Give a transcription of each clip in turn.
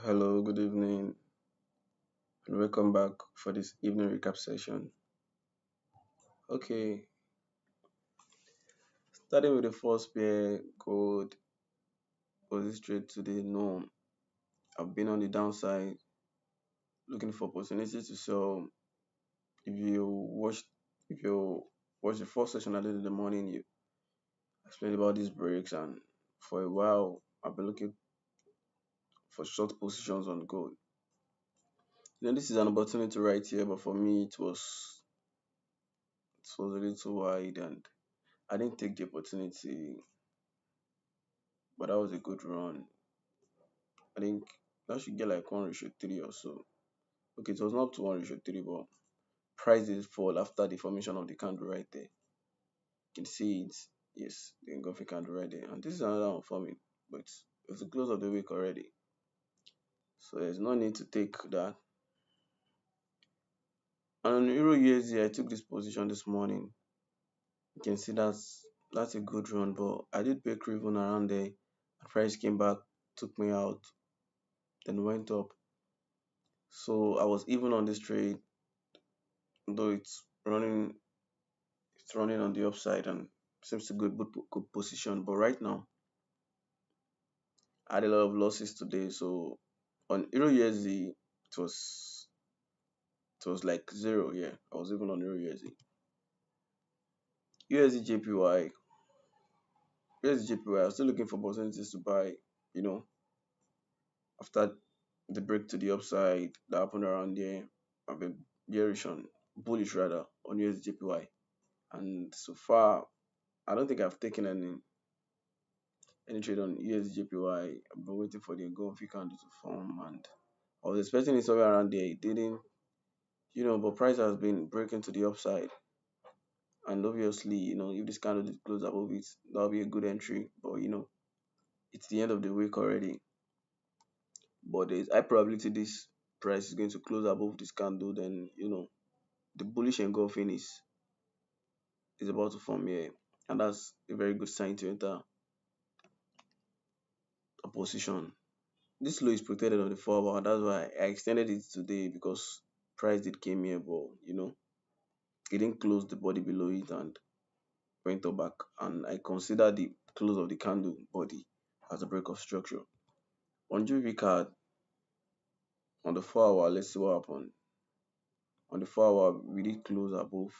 Hello, good evening, and welcome back for this evening recap session. Okay, starting with the first pair, gold was straight to the norm. I've been on the downside looking for opportunities to sell. If you watch, if you watch the first session I did in the morning, you explained about these breaks, and for a while I've been looking for short positions on gold. This is an opportunity right here, but for me it was a little wide, and I didn't take the opportunity. But that was a good run. I think that should get like 1:3 or so. Okay, it was not up to 1:3, but price did fall after the formation of the candle right there. You can see it. Yes, the engulfing candle right there. And this is another one forming, but it's the close of the week already. So there's no need to take that. And on Euro USD, I took this position this morning. You can see that's a good run, but I did break even around there. The price came back, took me out, then went up. So I was even on this trade, though it's running on the upside and seems to good position. But right now, I had a lot of losses today. So on Euro USD, it was like zero. Yeah, I was even on Euro USD. USD JPY, USD JPY. I was still looking for opportunities to buy. You know, after the break to the upside that happened around there, I've been bearish on bullish rather on USD JPY. And so far, I don't think I've taken any trade on USDJPY. I've been waiting for the engulfing candle to form, and I was expecting it somewhere around there. It didn't, but price has been breaking to the upside. And obviously, if this candle did close above it, that'll be a good entry. But it's the end of the week already. But there's high probability this price is going to close above this candle. Then the bullish engulfing is about to form here, and that's a very good sign to enter a position. This low is protected on the 4 hour. That's why I extended it today because price did came here, but it didn't close the body below it and went up back. And I consider the close of the candle body as a break of structure. On JV card, on the 4 hour, let's see what happened. On the 4 hour, we did close above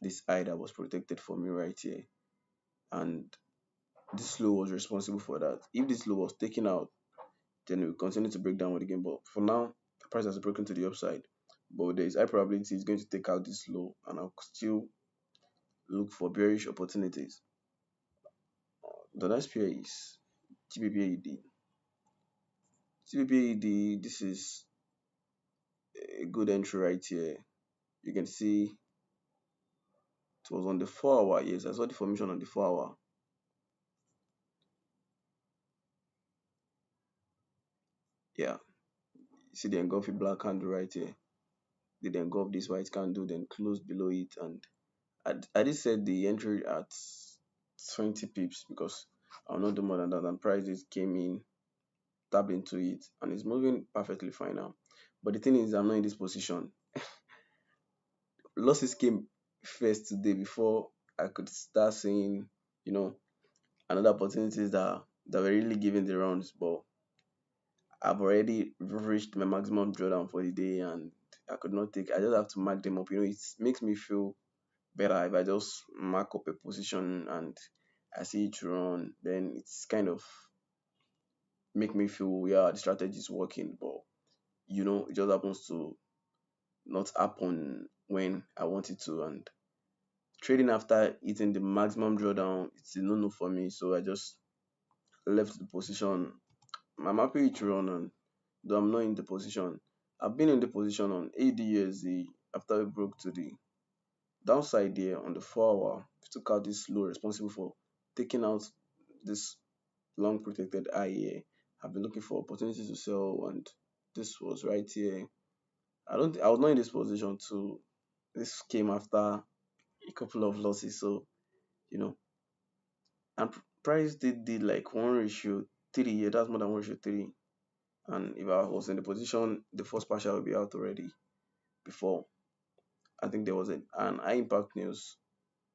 this high that was protected for me right here. And this low was responsible for that. If this low was taken out, then we continue to break downward again. But for now, the price has broken to the upside. But there is high probability it's going to take out this low, and I'll still look for bearish opportunities. The next pair is GBPAED. GBPAED, this is a good entry right here. You can see it was on the 4 hour. Yes, I saw the formation on the 4 hour. Yeah, you see the engulfing black candle right here. Did engulf this white candle, then close below it, and I did set the entry at 20 pips because I'll not do more than that. And prices came in, tapped into it, and it's moving perfectly fine now. But the thing is, I'm not in this position. Losses came first today before I could start seeing, you know, another opportunities that were really giving the rounds. But I've already reached my maximum drawdown for the day, and I could not take. I just have to mark them up. It makes me feel better if I just mark up a position and I see it run. Then it's kind of make me feel, yeah, the strategy is working. But it just happens to not happen when I want it to. And trading after hitting the maximum drawdown, it's a no-no for me. So I just left the position. I'm happy it run, and though I'm not in the position. I've been in the position on ADUSD after we broke to the downside there on the 4 hour. We took out this low responsible for taking out this long protected high here. I've been looking for opportunities to sell, and this was right here. I was not in this position too. This came after a couple of losses, so you know, and price did like 1:3. Yeah, that's more than 1:3. And if I was in the position, the first partial will be out already before. I think there was an high impact news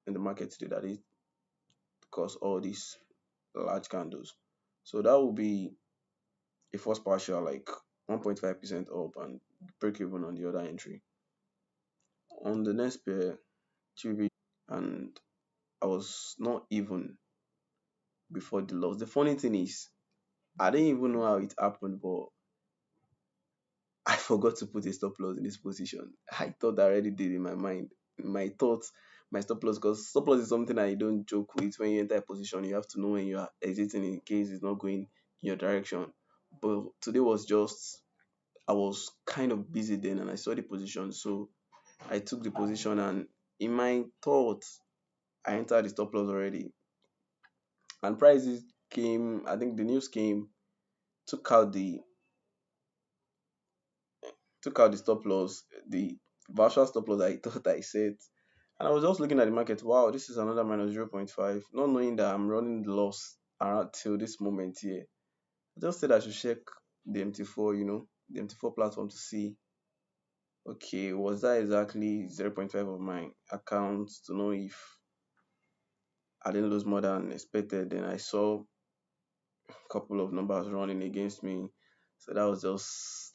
in the market today that it caused all these large candles. So that will be a first partial like 1.5% up and break even on the other entry. On the next pair, and I was not even before the loss. The funny thing is, I didn't even know how it happened, but I forgot to put a stop loss in this position. I thought I already did in my mind. My thoughts, my stop loss, because stop loss is something that you don't joke with when you enter a position. You have to know when you are exiting in case it's not going in your direction. But today was just, I was kind of busy then and I saw the position. So I took the position and in my thoughts, I entered the stop loss already. And prices came, I think the news came, took out the stop loss, the virtual stop loss I thought I set. And I was just looking at the market. Wow, this is another minus 0.5. Not knowing that I'm running the loss around till this moment here. I just said I should check the MT4, the MT4 platform to see, okay, was that exactly 0.5 of my account to know if I didn't lose more than expected. Then I saw couple of numbers running against me. So that was just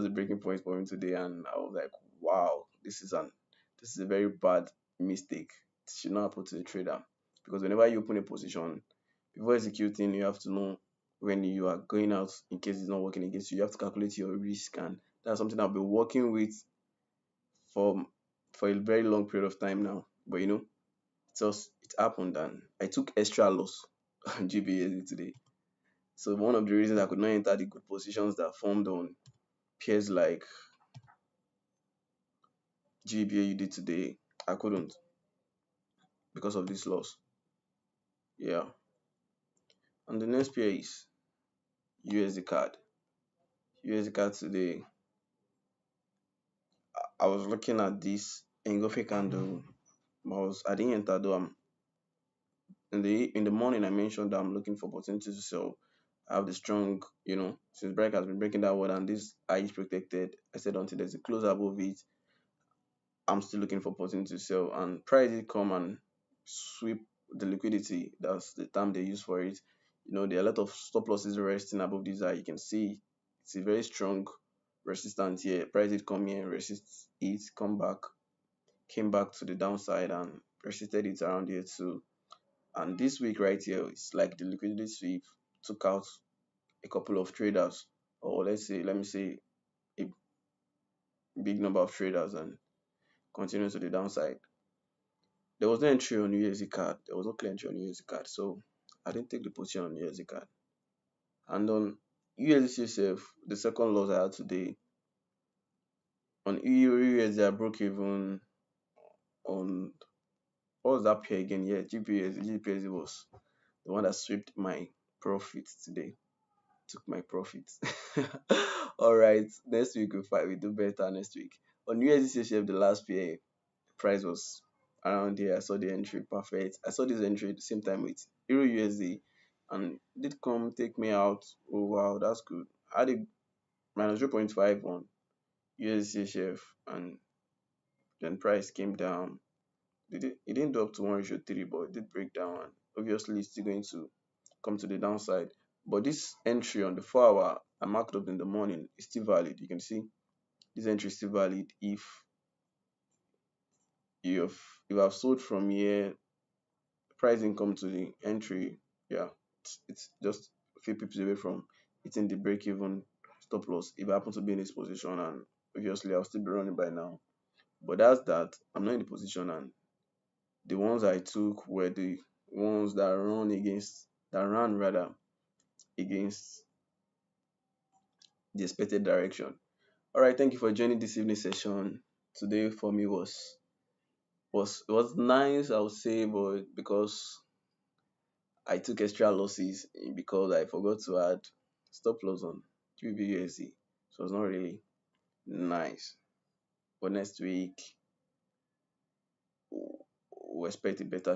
a breaking point for me today, and I was like, wow, this is a very bad mistake. It should not happen to the trader because whenever you open a position, before executing, you have to know when you are going out in case it's not working against you. You have to calculate your risk, and that's something I've been working with for a very long period of time now. But it happened, and I took extra loss on GBAZ today. So one of the reasons I could not enter the good positions that formed on pairs like GBA did today, I couldn't because of this loss. Yeah. And the next pair is USD card. USD card today, I was looking at this engulfing candle. I didn't enter though. In the morning I mentioned that I'm looking for opportunities to sell. I have the strong, since break has been breaking that word and this eye is protected. I said until there's a close above it, I'm still looking for opportunity to sell. And price did come and sweep the liquidity. That's the term they use for it. There are a lot of stop losses resting above this eye. You can see it's a very strong resistance here. Price did come here, resist it, came back to the downside and resisted it around here too. And this week right here, it's like the liquidity sweep took out a couple of traders, or let me say a big number of traders and continue to the downside. There was no entry on USD card. There was no clear entry on USD card. So I didn't take the position on USD card. And on USD itself, the second loss I had today, on USD I broke even on, what was that pair again? Yeah, GPS was the one that swept my profits today. Took my profits. All right, next week we do better next week. On USD the last pair, price was around here. I saw the entry perfect. I saw this entry at the same time with Euro USD and did come take me out. Oh wow, that's good. I had a minus 0.5 on USD and then price came down. It didn't go up to 1:3, but it did break down and obviously it's still going to come to the downside. But this entry on the 4 hour I marked up in the morning is still valid. You can see this entry is still valid if you have sold from here, pricing come to the entry, yeah, it's just a few pips away from hitting the break even stop loss if I happen to be in this position, and obviously I'll still be running by now. But that's that. I'm not in the position, and the ones I took were the ones that ran rather against the expected direction. All right, thank you for joining this evening session. Today for me was nice, I would say, but because I took extra losses because I forgot to add stop loss on QBUSD. So it's not really nice. But next week, we'll expect a better